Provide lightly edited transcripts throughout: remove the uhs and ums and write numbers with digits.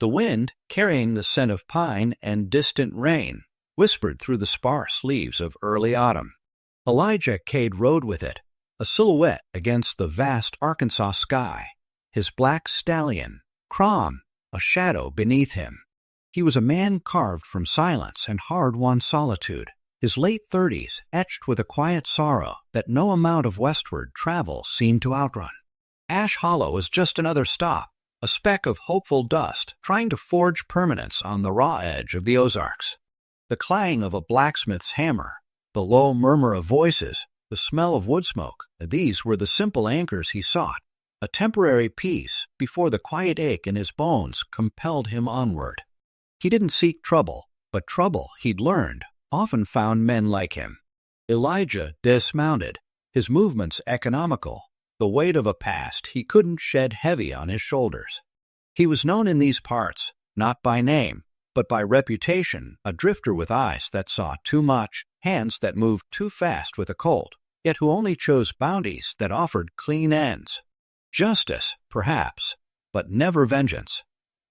The wind, carrying the scent of pine and distant rain, whispered through the sparse leaves of early autumn. Elijah Cade rode with it, a silhouette against the vast Arkansas sky, his black stallion, Crom, a shadow beneath him. He was a man carved from silence and hard-won solitude, his late 30s etched with a quiet sorrow that no amount of westward travel seemed to outrun. Ash Hollow was just another stop, a speck of hopeful dust trying to forge permanence on the raw edge of the Ozarks. The clang of a blacksmith's hammer, the low murmur of voices, the smell of wood smoke, these were the simple anchors he sought, a temporary peace before the quiet ache in his bones compelled him onward. He didn't seek trouble, but trouble, he'd learned, often found men like him. Elijah dismounted, his movements economical, the weight of a past he couldn't shed heavy on his shoulders. He was known in these parts, not by name, but by reputation, a drifter with eyes that saw too much, hands that moved too fast with a colt, yet who only chose bounties that offered clean ends. Justice, perhaps, but never vengeance.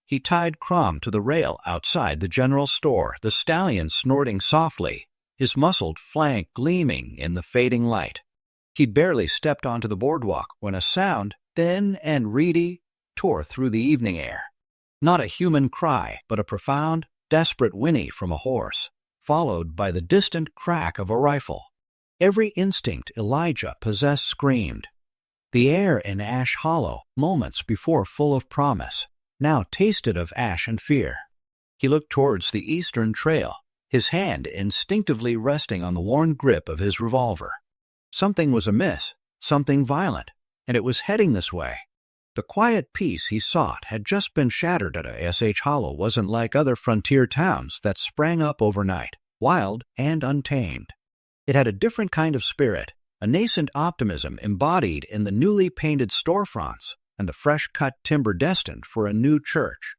He tied Crom to the rail outside the general store, the stallion snorting softly, his muscled flank gleaming in the fading light. He'd barely stepped onto the boardwalk when a sound, thin and reedy, tore through the evening air. Not a human cry, but a profound, desperate whinny from a horse, followed by the distant crack of a rifle. Every instinct Elijah possessed screamed. The air in Ash Hollow, moments before full of promise, now tasted of ash and fear. He looked towards the eastern trail, his hand instinctively resting on the worn grip of his revolver. Something was amiss, something violent, and it was heading this way. The quiet peace he sought had just been shattered at Ash Hollow wasn't like other frontier towns that sprang up overnight, wild and untamed. It had a different kind of spirit, a nascent optimism embodied in the newly painted storefronts and the fresh-cut timber destined for a new church.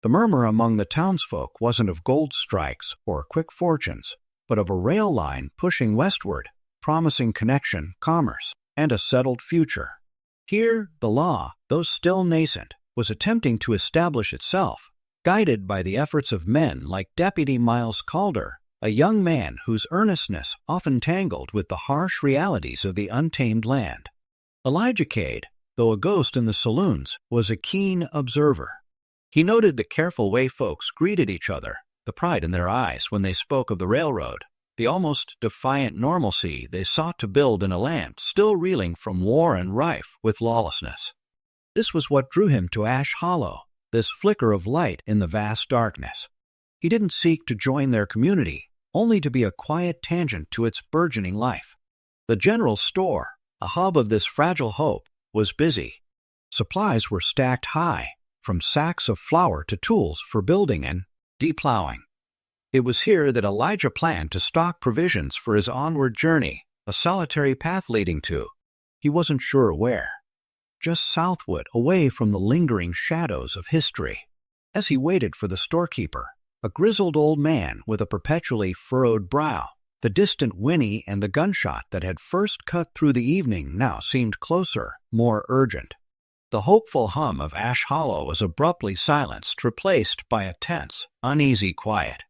The murmur among the townsfolk wasn't of gold strikes or quick fortunes, but of a rail line pushing westward, promising connection, commerce, and a settled future. Here, the law, though still nascent, was attempting to establish itself, guided by the efforts of men like Deputy Miles Calder, a young man whose earnestness often tangled with the harsh realities of the untamed land. Elijah Cade, though a ghost in the saloons, was a keen observer. He noted the careful way folks greeted each other, the pride in their eyes when they spoke of the railroad, the almost defiant normalcy they sought to build in a land still reeling from war and rife with lawlessness. This was what drew him to Ash Hollow, this flicker of light in the vast darkness. He didn't seek to join their community, only to be a quiet tangent to its burgeoning life. The general store, a hub of this fragile hope, was busy. Supplies were stacked high, from sacks of flour to tools for building and deplowing. It was here that Elijah planned to stock provisions for his onward journey, a solitary path leading to, he wasn't sure where, just southward, away from the lingering shadows of history. As he waited for the storekeeper, a grizzled old man with a perpetually furrowed brow, the distant whinny and the gunshot that had first cut through the evening now seemed closer, more urgent. The hopeful hum of Ash Hollow was abruptly silenced, replaced by a tense, uneasy quiet.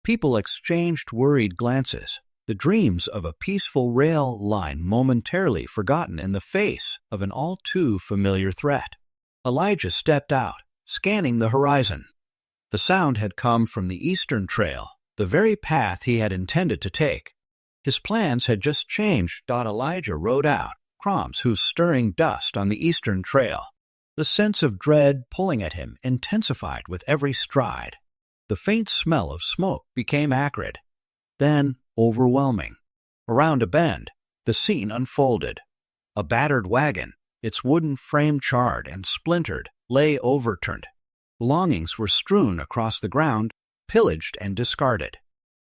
People exchanged worried glances, the dreams of a peaceful rail line momentarily forgotten in the face of an all-too-familiar threat. Elijah stepped out, scanning the horizon. The sound had come from the eastern trail, the very path he had intended to take. His plans had just changed. Elijah rode out, Crom's hooves stirring dust on the eastern trail. The sense of dread pulling at him intensified with every stride. The faint smell of smoke became acrid, then overwhelming. Around a bend, the scene unfolded. A battered wagon, its wooden frame charred and splintered, lay overturned. Belongings were strewn across the ground, pillaged and discarded.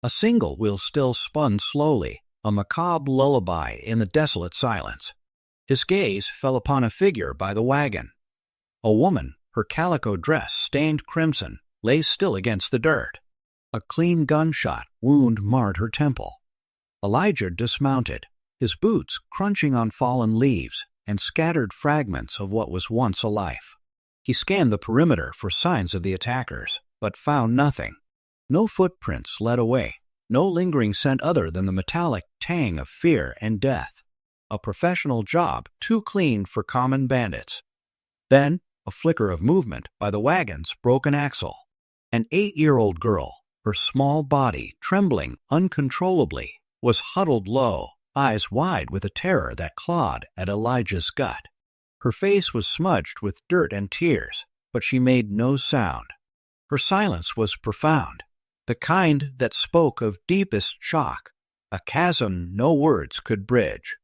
A single wheel still spun slowly, a macabre lullaby in the desolate silence. His gaze fell upon a figure by the wagon. A woman, her calico dress stained crimson, lay still against the dirt. A clean gunshot wound marred her temple. Elijah dismounted, his boots crunching on fallen leaves and scattered fragments of what was once a life. He scanned the perimeter for signs of the attackers, but found nothing. No footprints led away, no lingering scent other than the metallic tang of fear and death. A professional job too clean for common bandits. Then, a flicker of movement by the wagon's broken axle. An 8-year-old girl, her small body trembling uncontrollably, was huddled low, eyes wide with a terror that clawed at Elijah's gut. Her face was smudged with dirt and tears, but she made no sound. Her silence was profound, the kind that spoke of deepest shock, a chasm no words could bridge.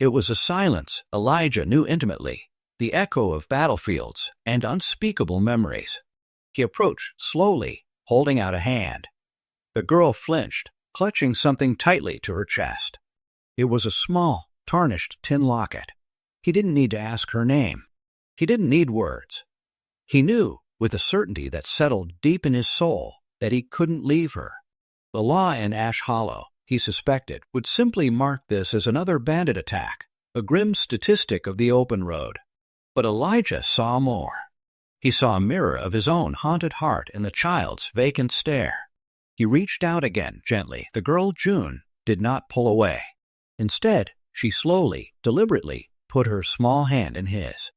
It was a silence Elijah knew intimately, the echo of battlefields and unspeakable memories. He approached slowly, holding out a hand. The girl flinched, clutching something tightly to her chest. It was a small, tarnished tin locket. He didn't need to ask her name. He didn't need words. He knew, with a certainty that settled deep in his soul, that he couldn't leave her. The law in Ash Hollow, he suspected, would simply mark this as another bandit attack, a grim statistic of the open road. But Elijah saw more. He saw a mirror of his own haunted heart in the child's vacant stare. He reached out again, gently. The girl, June, did not pull away. Instead, she slowly, deliberately, put her small hand in his.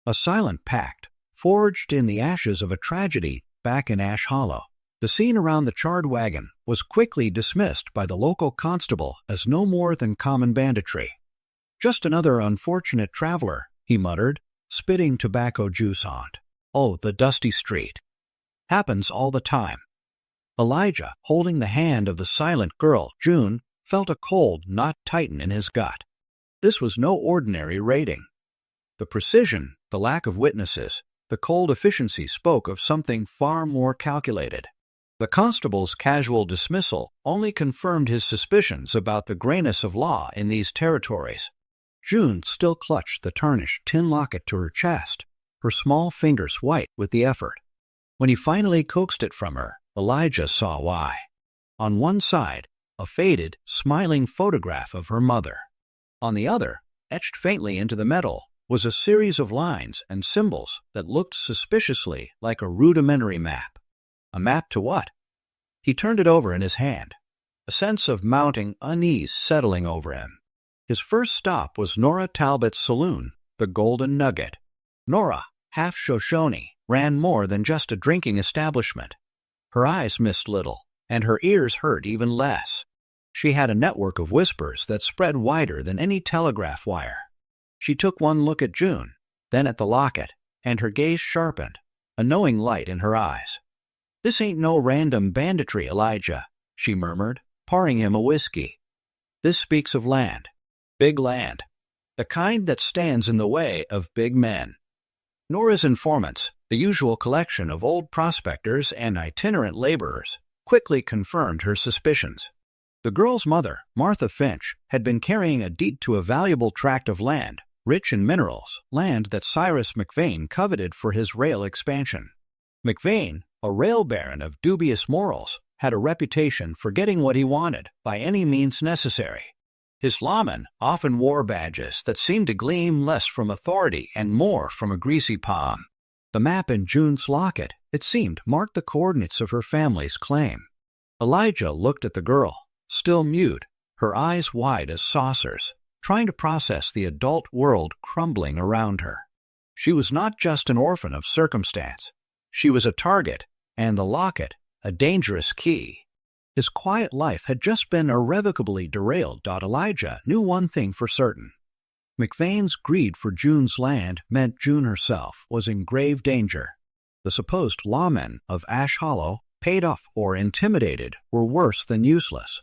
A silent pact, forged in the ashes of a tragedy back in Ash Hollow. The scene around the charred wagon was quickly dismissed by the local constable as no more than common banditry. "Just another unfortunate traveler," he muttered, spitting tobacco juice on it. "Oh, the dusty street. Happens all the time." Elijah, holding the hand of the silent girl, June, felt a cold knot tighten in his gut. This was no ordinary raiding. The precision, the lack of witnesses, the cold efficiency spoke of something far more calculated. The constable's casual dismissal only confirmed his suspicions about the grayness of law in these territories. June still clutched the tarnished tin locket to her chest, her small fingers white with the effort. When he finally coaxed it from her, Elijah saw why. On one side, a faded, smiling photograph of her mother. On the other, etched faintly into the metal, was a series of lines and symbols that looked suspiciously like a rudimentary map. A map to what? He turned it over in his hand, a sense of mounting unease settling over him. His first stop was Nora Talbot's saloon, the Golden Nugget. Nora, half Shoshone, ran more than just a drinking establishment. Her eyes missed little, and her ears heard even less. She had a network of whispers that spread wider than any telegraph wire. She took one look at June, then at the locket, and her gaze sharpened, a knowing light in her eyes. "This ain't no random banditry, Elijah," she murmured, pouring him a whiskey. "This speaks of land, big land, the kind that stands in the way of big men." Nora's informants, the usual collection of old prospectors and itinerant laborers, quickly confirmed her suspicions. The girl's mother, Martha Finch, had been carrying a deed to a valuable tract of land, rich in minerals, land that Cyrus McVane coveted for his rail expansion. McVane, a rail baron of dubious morals, had a reputation for getting what he wanted by any means necessary. His lawmen often wore badges that seemed to gleam less from authority and more from a greasy palm. The map in June's locket, it seemed, marked the coordinates of her family's claim. Elijah looked at the girl, still mute, her eyes wide as saucers, trying to process the adult world crumbling around her. She was not just an orphan of circumstance. She was a target, and the locket, a dangerous key. His quiet life had just been irrevocably derailed. Elijah knew one thing for certain. McVane's greed for June's land meant June herself was in grave danger. The supposed lawmen of Ash Hollow, paid off or intimidated, were worse than useless.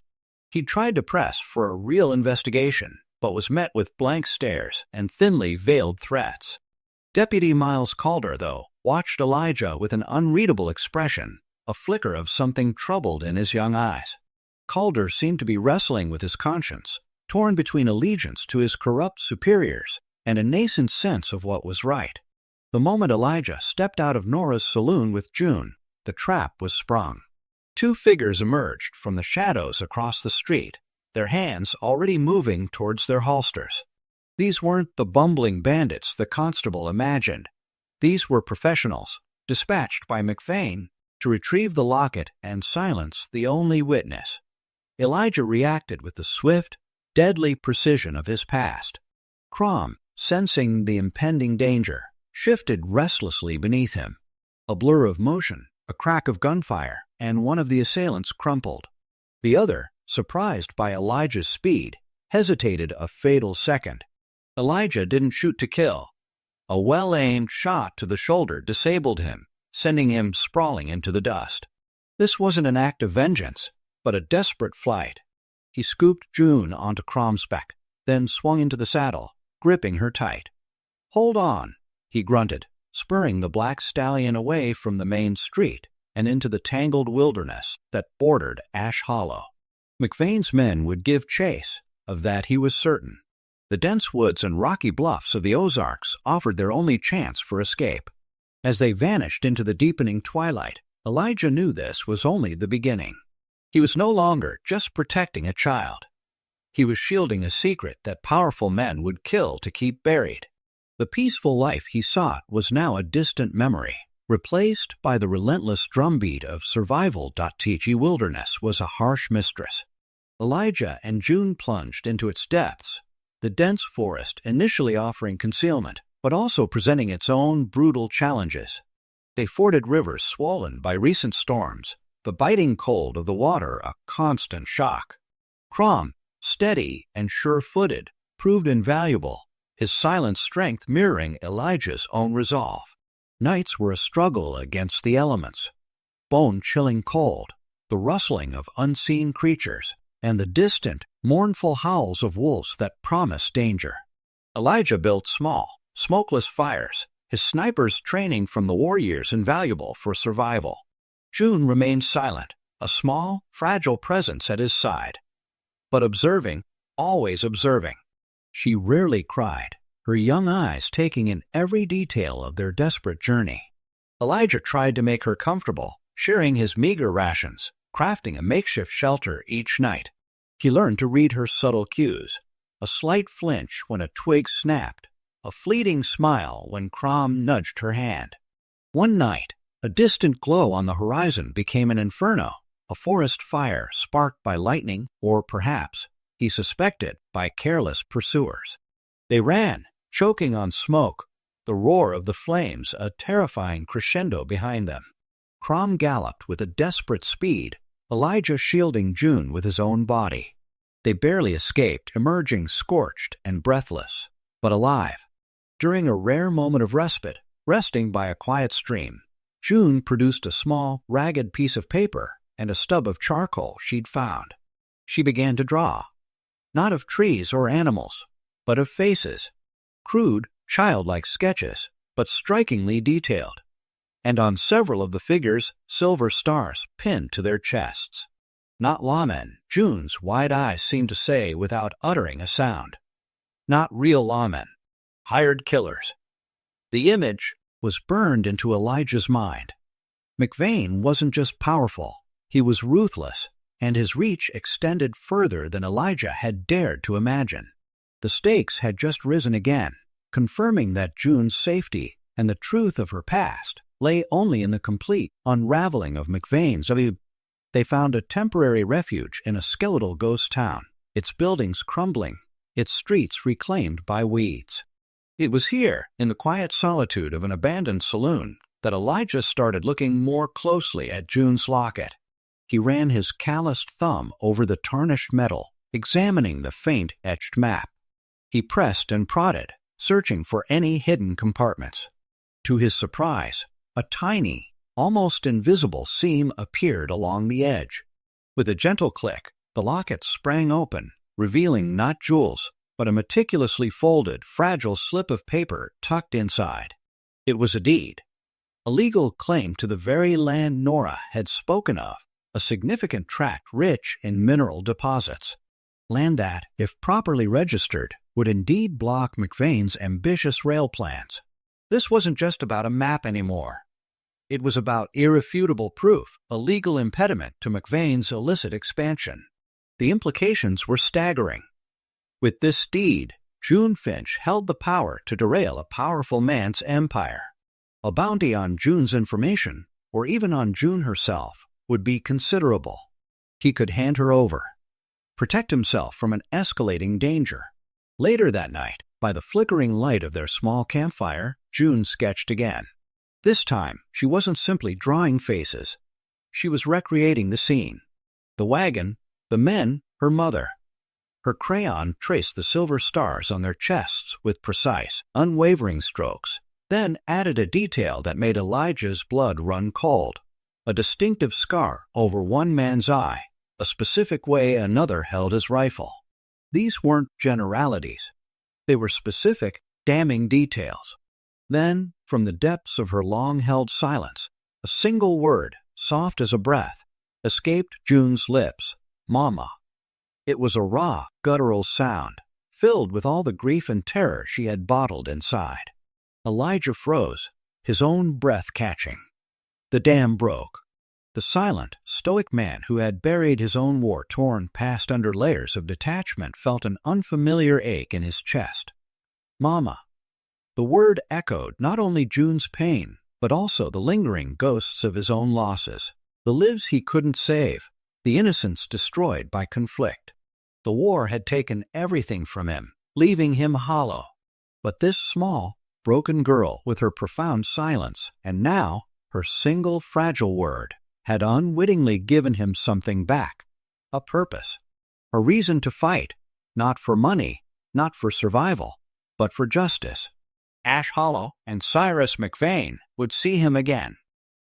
He tried to press for a real investigation, but was met with blank stares and thinly veiled threats. Deputy Miles Calder, though, watched Elijah with an unreadable expression, a flicker of something troubled in his young eyes. Calder seemed to be wrestling with his conscience, torn between allegiance to his corrupt superiors and a nascent sense of what was right. The moment Elijah stepped out of Nora's saloon with June, the trap was sprung. Two figures emerged from the shadows across the street, their hands already moving towards their holsters. These weren't the bumbling bandits the constable imagined. These were professionals, dispatched by McVane to retrieve the locket and silence the only witness. Elijah reacted with the swift, deadly precision of his past. Crom, sensing the impending danger, shifted restlessly beneath him. A blur of motion, a crack of gunfire, and one of the assailants crumpled. The other, surprised by Elijah's speed, hesitated a fatal second. Elijah didn't shoot to kill. A well-aimed shot to the shoulder disabled him, sending him sprawling into the dust. This wasn't an act of vengeance, but a desperate flight. He scooped June onto Crom's back, then swung into the saddle, gripping her tight. "Hold on," he grunted, spurring the black stallion away from the main street and into the tangled wilderness that bordered Ash Hollow. McVane's men would give chase, of that he was certain. The dense woods and rocky bluffs of the Ozarks offered their only chance for escape. As they vanished into the deepening twilight, Elijah knew this was only the beginning. He was no longer just protecting a child. He was shielding a secret that powerful men would kill to keep buried. The peaceful life he sought was now a distant memory, replaced by the relentless drumbeat of survival. Teachy wilderness was a harsh mistress. Elijah and June plunged into its depths, the dense forest initially offering concealment, but also presenting its own brutal challenges. They forded rivers swollen by recent storms, the biting cold of the water a constant shock. Crom, steady and sure-footed, proved invaluable, his silent strength mirroring Elijah's own resolve. Nights were a struggle against the elements. Bone-chilling cold, the rustling of unseen creatures, and the distant, mournful howls of wolves that promised danger. Elijah built small, smokeless fires, his sniper's training from the war years invaluable for survival. June remained silent, a small, fragile presence at his side. But observing, always observing. She rarely cried, her young eyes taking in every detail of their desperate journey. Elijah tried to make her comfortable, sharing his meager rations, crafting a makeshift shelter each night. He learned to read her subtle cues, a slight flinch when a twig snapped, a fleeting smile when Crom nudged her hand. One night, a distant glow on the horizon became an inferno, a forest fire sparked by lightning or perhaps, he suspected, by careless pursuers. They ran, choking on smoke, the roar of the flames a terrifying crescendo behind them. Crom galloped with a desperate speed, Elijah shielding June with his own body. They barely escaped, emerging scorched and breathless, but alive. During a rare moment of respite, resting by a quiet stream, June produced a small, ragged piece of paper and a stub of charcoal she'd found. She began to draw, not of trees or animals, but of faces, crude, childlike sketches, but strikingly detailed, and on several of the figures, silver stars pinned to their chests. Not lawmen, June's wide eyes seemed to say without uttering a sound. Not real lawmen, hired killers. The image was burned into Elijah's mind. McVane wasn't just powerful, he was ruthless, and his reach extended further than Elijah had dared to imagine. The stakes had just risen again, confirming that June's safety and the truth of her past lay only in the complete unraveling of McVane's. They found a temporary refuge in a skeletal ghost town, its buildings crumbling, its streets reclaimed by weeds. It was here, in the quiet solitude of an abandoned saloon, that Elijah started looking more closely at June's locket. He ran his calloused thumb over the tarnished metal, examining the faint etched map. He pressed and prodded, searching for any hidden compartments. To his surprise, a tiny, almost invisible seam appeared along the edge. With a gentle click, the locket sprang open, revealing not jewels, but a meticulously folded, fragile slip of paper tucked inside. It was a deed, a legal claim to the very land Nora had spoken of, a significant tract rich in mineral deposits. Land that, if properly registered, would indeed block McVane's ambitious rail plans. This wasn't just about a map anymore. It was about irrefutable proof, a legal impediment to McVane's illicit expansion. The implications were staggering. With this deed, June Finch held the power to derail a powerful man's empire. A bounty on June's information, or even on June herself, would be considerable. He could hand her over, protect himself from an escalating danger. Later that night, by the flickering light of their small campfire, June sketched again. This time, she wasn't simply drawing faces. She was recreating the scene. The wagon, the men, her mother. Her crayon traced the silver stars on their chests with precise, unwavering strokes, then added a detail that made Elijah's blood run cold. A distinctive scar over one man's eye, a specific way another held his rifle. These weren't generalities. They were specific, damning details. Then, from the depths of her long-held silence, a single word, soft as a breath, escaped June's lips. Mama. It was a raw, guttural sound, filled with all the grief and terror she had bottled inside. Elijah froze, his own breath catching. The dam broke. The silent, stoic man who had buried his own war-torn past under layers of detachment felt an unfamiliar ache in his chest. Mama. The word echoed not only June's pain, but also the lingering ghosts of his own losses, the lives he couldn't save, the innocence destroyed by conflict. The war had taken everything from him, leaving him hollow. But this small, broken girl with her profound silence, and now her single fragile word, had unwittingly given him something back, a purpose, a reason to fight, not for money, not for survival, but for justice. Ash Hollow and Cyrus McVane would see him again,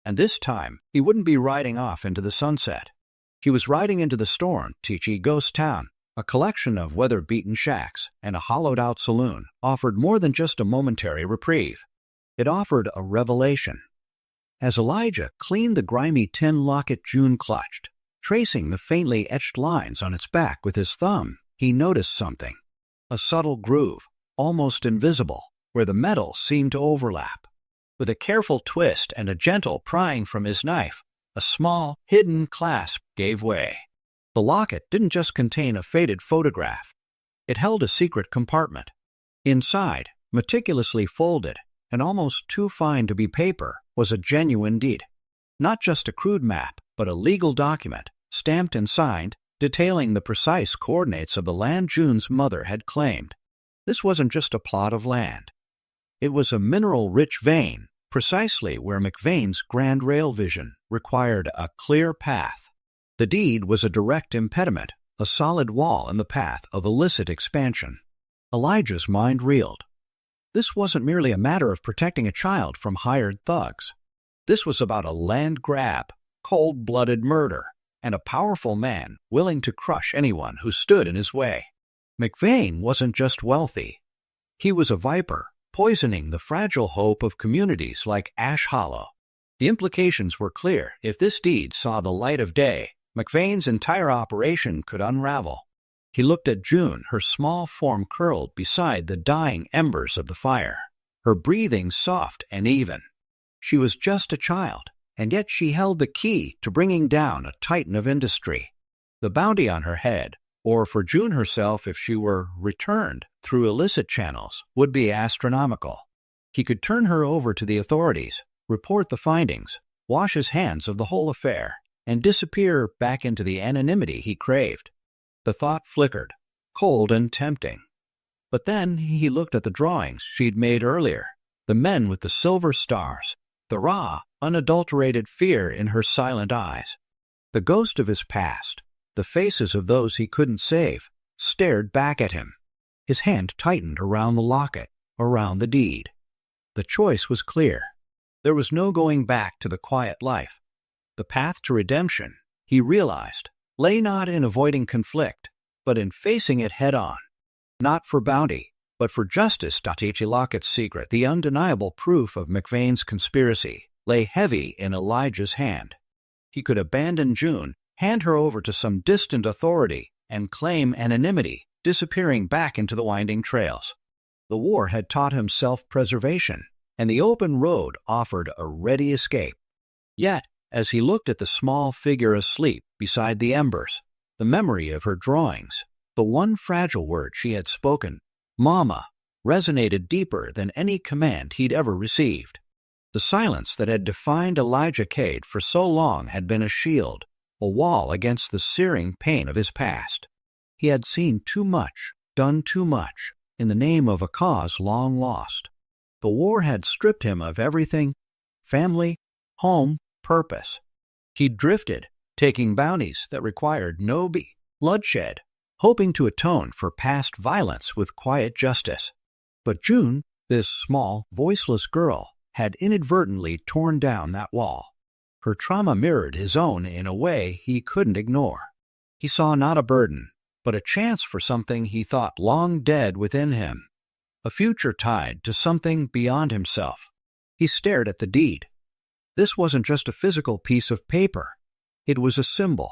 and this time he wouldn't be riding off into the sunset. He was riding into the storm, Teachy Ghost Town. A collection of weather-beaten shacks and a hollowed-out saloon offered more than just a momentary reprieve. It offered a revelation. As Elijah cleaned the grimy tin locket June clutched, tracing the faintly etched lines on its back with his thumb, he noticed something. A subtle groove, almost invisible, where the metal seemed to overlap. With a careful twist and a gentle prying from his knife, a small, hidden clasp gave way. The locket didn't just contain a faded photograph. It held a secret compartment. Inside, meticulously folded, and almost too fine to be paper, was a genuine deed. Not just a crude map, but a legal document, stamped and signed, detailing the precise coordinates of the land June's mother had claimed. This wasn't just a plot of land. It was a mineral-rich vein, precisely where McVane's grand rail vision required a clear path. The deed was a direct impediment, a solid wall in the path of illicit expansion. Elijah's mind reeled. This wasn't merely a matter of protecting a child from hired thugs. This was about a land grab, cold-blooded murder, and a powerful man willing to crush anyone who stood in his way. McVane wasn't just wealthy. He was a viper, poisoning the fragile hope of communities like Ash Hollow. The implications were clear. If this deed saw the light of day, McVane's entire operation could unravel. He looked at June, her small form curled beside the dying embers of the fire, her breathing soft and even. She was just a child, and yet she held the key to bringing down a titan of industry. The bounty on her head, or for June herself if she were returned through illicit channels, would be astronomical. He could turn her over to the authorities, report the findings, wash his hands of the whole affair, and disappear back into the anonymity he craved. The thought flickered, cold and tempting. But then he looked at the drawings she'd made earlier, the men with the silver stars, the raw, unadulterated fear in her silent eyes. The ghost of his past, the faces of those he couldn't save, stared back at him. His hand tightened around the locket, around the deed. The choice was clear. There was no going back to the quiet life. The path to redemption, he realized, lay not in avoiding conflict, but in facing it head-on. Not for bounty, but for justice. H. Lockett's secret, the undeniable proof of McVane's conspiracy, lay heavy in Elijah's hand. He could abandon June, hand her over to some distant authority, and claim anonymity, disappearing back into the winding trails. The war had taught him self-preservation, and the open road offered a ready escape. Yet, as he looked at the small figure asleep beside the embers, the memory of her drawings, the one fragile word she had spoken, "Mama," resonated deeper than any command he'd ever received. The silence that had defined Elijah Cade for so long had been a shield, a wall against the searing pain of his past. He had seen too much, done too much, in the name of a cause long lost. The war had stripped him of everything: family, home, purpose. He drifted, taking bounties that required no bloodshed, hoping to atone for past violence with quiet justice. But June, this small, voiceless girl, had inadvertently torn down that wall. Her trauma mirrored his own in a way he couldn't ignore. He saw not a burden, but a chance for something he thought long dead within him, a future tied to something beyond himself. He stared at the deed. This wasn't just a physical piece of paper. It was a symbol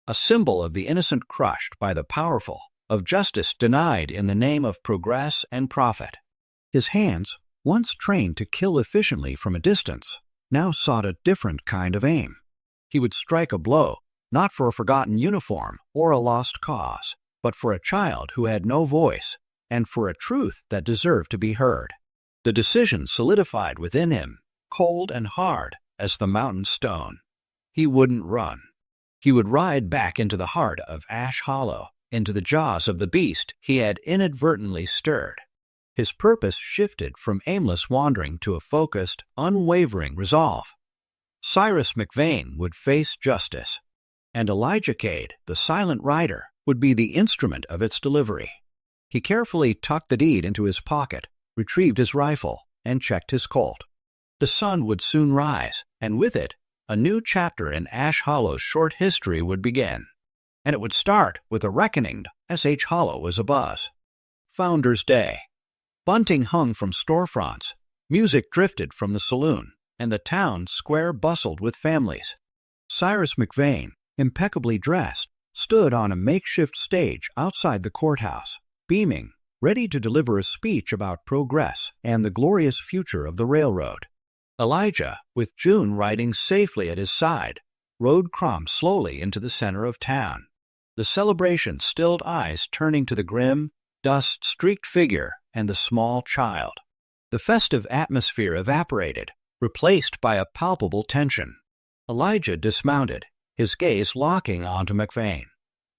of the innocent crushed by the powerful, of justice denied in the name of progress and profit. His hands, once trained to kill efficiently from a distance, now sought a different kind of aim. He would strike a blow, not for a forgotten uniform or a lost cause, but for a child who had no voice, and for a truth that deserved to be heard. The decision solidified within him, cold and hard as the mountain stone. He wouldn't run. He would ride back into the heart of Ash Hollow, into the jaws of the beast he had inadvertently stirred. His purpose shifted from aimless wandering to a focused, unwavering resolve. Cyrus McVane would face justice, and Elijah Cade, the silent rider, would be the instrument of its delivery. He carefully tucked the deed into his pocket, retrieved his rifle, and checked his Colt. The sun would soon rise, and with it, a new chapter in Ash Hollow's short history would begin. And it would start with a reckoning. S.H. Hollow was abuzz. Founder's Day. Bunting hung from storefronts, music drifted from the saloon, and the town square bustled with families. Cyrus McVane, impeccably dressed, stood on a makeshift stage outside the courthouse, beaming, ready to deliver a speech about progress and the glorious future of the railroad. Elijah, with June riding safely at his side, rode Crom slowly into the center of town, the celebration-stilled eyes turning to the grim, dust-streaked figure and the small child. The festive atmosphere evaporated, replaced by a palpable tension. Elijah dismounted, his gaze locking onto McVane.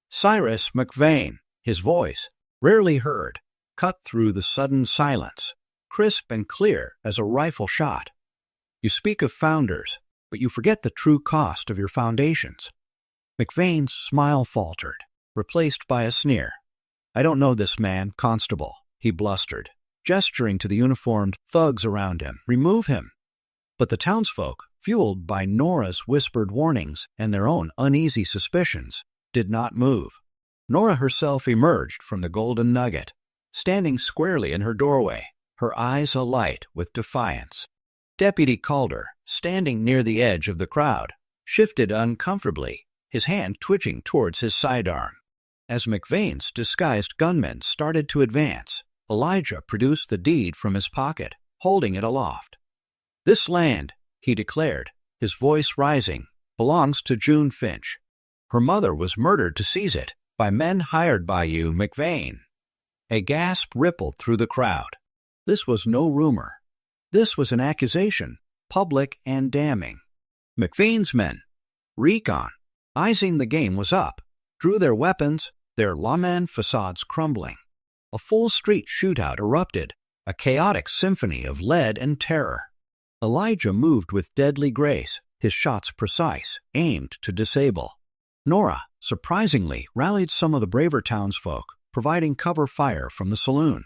Cyrus McVane, his voice, rarely heard, cut through the sudden silence, crisp and clear as a rifle shot. You speak of founders, but you forget the true cost of your foundations. McVane's smile faltered, replaced by a sneer. I don't know this man, Constable, he blustered, gesturing to the uniformed thugs around him. Remove him. But the townsfolk, fueled by Nora's whispered warnings and their own uneasy suspicions, did not move. Nora herself emerged from the Golden Nugget, standing squarely in her doorway, her eyes alight with defiance. Deputy Calder, standing near the edge of the crowd, shifted uncomfortably, his hand twitching towards his sidearm. As McVane's disguised gunmen started to advance, Elijah produced the deed from his pocket, holding it aloft. This land, he declared, his voice rising, belongs to June Finch. Her mother was murdered to seize it by men hired by you, McVane. A gasp rippled through the crowd. This was no rumor. This was an accusation, public and damning. McVane's men, recon, eying the game was up, drew their weapons, their lawman facades crumbling. A full street shootout erupted, a chaotic symphony of lead and terror. Elijah moved with deadly grace, his shots precise, aimed to disable. Nora, surprisingly, rallied some of the braver townsfolk, providing cover fire from the saloon.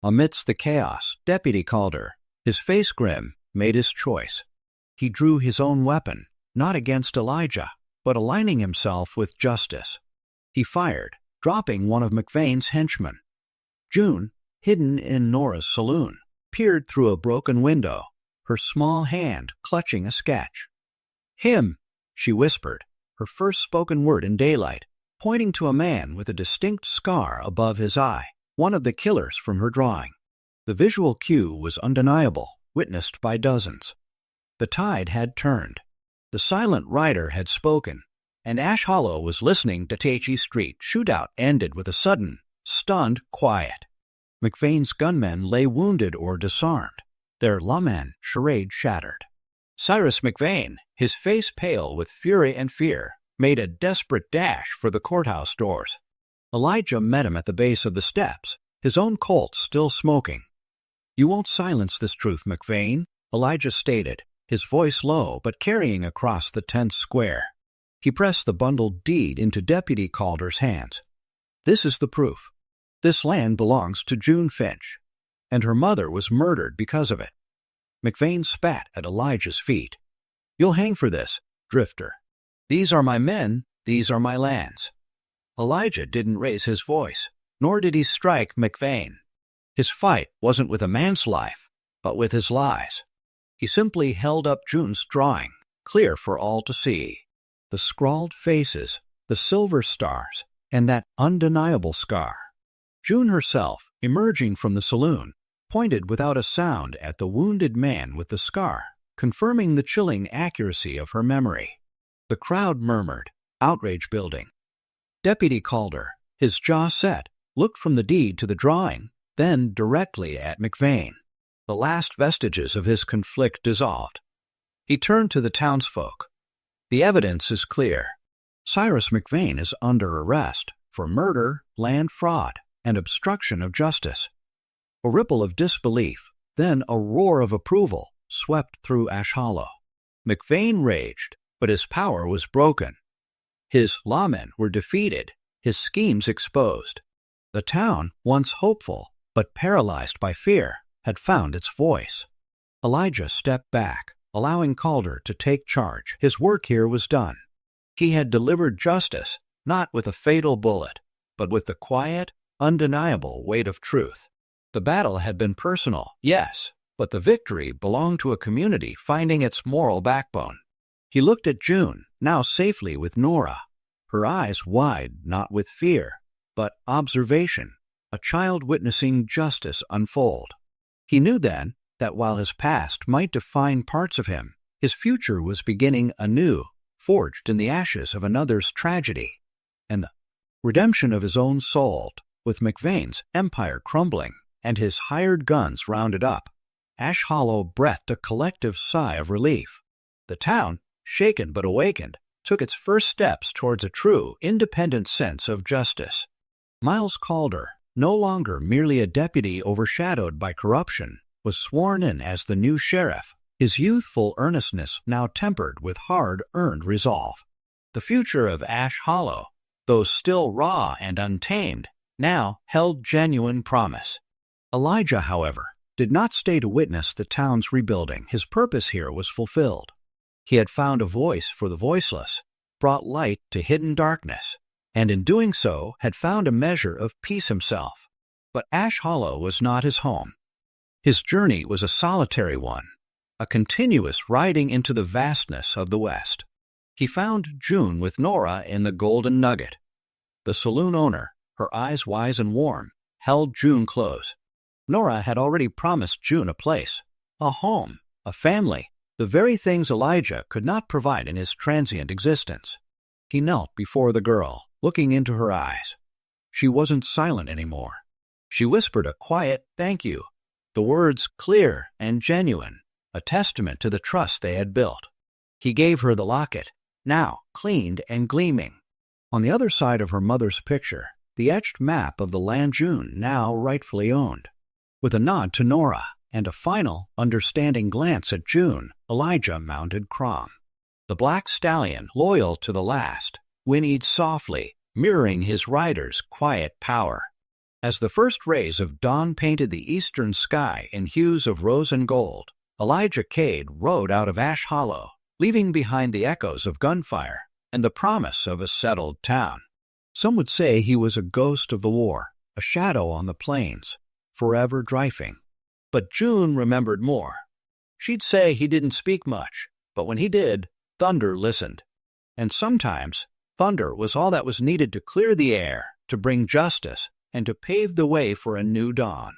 Amidst the chaos, Deputy Calder, his face grim, made his choice. He drew his own weapon, not against Elijah, but aligning himself with justice. He fired, dropping one of McVane's henchmen. June, hidden in Nora's saloon, peered through a broken window, her small hand clutching a sketch. Him, she whispered, her first spoken word in daylight, pointing to a man with a distinct scar above his eye, one of the killers from her drawing. The visual cue was undeniable, witnessed by dozens. The tide had turned. The silent rider had spoken, and Ash Hollow was listening to Taichi Street. Shootout ended with a sudden, stunned quiet. McVane's gunmen lay wounded or disarmed, their lawman charade shattered. Cyrus McVane, his face pale with fury and fear, made a desperate dash for the courthouse doors. Elijah met him at the base of the steps, his own Colt still smoking. "You won't silence this truth, McVane," Elijah stated, his voice low but carrying across the tense square. He pressed the bundled deed into Deputy Calder's hands. "This is the proof. This land belongs to June Finch, and her mother was murdered because of it." McVane spat at Elijah's feet. "You'll hang for this, drifter. These are my men, these are my lands." Elijah didn't raise his voice, nor did he strike McVane. His fight wasn't with a man's life, but with his lies. He simply held up June's drawing, clear for all to see. The scrawled faces, the silver stars, and that undeniable scar. June herself, emerging from the saloon, pointed without a sound at the wounded man with the scar, confirming the chilling accuracy of her memory. The crowd murmured, outrage building. Deputy Calder, his jaw set, looked from the deed to the drawing, then directly at McVane. The last vestiges of his conflict dissolved. He turned to the townsfolk. "The evidence is clear. Cyrus McVane is under arrest for murder, land fraud, and obstruction of justice." A ripple of disbelief, then a roar of approval, swept through Ash Hollow. McVane raged, but his power was broken. His lawmen were defeated, his schemes exposed. The town, once hopeful, but paralyzed by fear, had found its voice. Elijah stepped back, allowing Calder to take charge. His work here was done. He had delivered justice, not with a fatal bullet, but with the quiet, undeniable weight of truth. The battle had been personal, yes, but the victory belonged to a community finding its moral backbone. He looked at June, now safely with Nora, her eyes wide not with fear, but observation, a child witnessing justice unfold. He knew then that while his past might define parts of him, his future was beginning anew, forged in the ashes of another's tragedy, and the redemption of his own soul, with McVane's empire crumbling and his hired guns rounded up. Ash Hollow breathed a collective sigh of relief. The town, shaken but awakened, took its first steps towards a true, independent sense of justice. Miles Calder, no longer merely a deputy overshadowed by corruption, was sworn in as the new sheriff, his youthful earnestness now tempered with hard-earned resolve. The future of Ash Hollow, though still raw and untamed, now held genuine promise. Elijah, however, did not stay to witness the town's rebuilding. His purpose here was fulfilled. He had found a voice for the voiceless, brought light to hidden darkness, and in doing so had found a measure of peace himself. But Ash Hollow was not his home. His journey was a solitary one, a continuous riding into the vastness of the West. He found June with Nora in the Golden Nugget. The saloon owner, her eyes wise and warm, held June close. Nora had already promised June a place, a home, a family, the very things Elijah could not provide in his transient existence. He knelt before the girl, looking into her eyes. She wasn't silent anymore. She whispered a quiet thank you, the words clear and genuine, a testament to the trust they had built. He gave her the locket, now cleaned and gleaming. On the other side of her mother's picture, the etched map of the land June now rightfully owned. With a nod to Nora and a final, understanding glance at June, Elijah mounted Crom. The black stallion, loyal to the last, whinnied softly, mirroring his rider's quiet power. As the first rays of dawn painted the eastern sky in hues of rose and gold, Elijah Cade rode out of Ash Hollow, leaving behind the echoes of gunfire and the promise of a settled town. Some would say he was a ghost of the war, a shadow on the plains, forever drifting. But June remembered more. She'd say he didn't speak much, but when he did, thunder listened. And sometimes, thunder was all that was needed to clear the air, to bring justice, and to pave the way for a new dawn.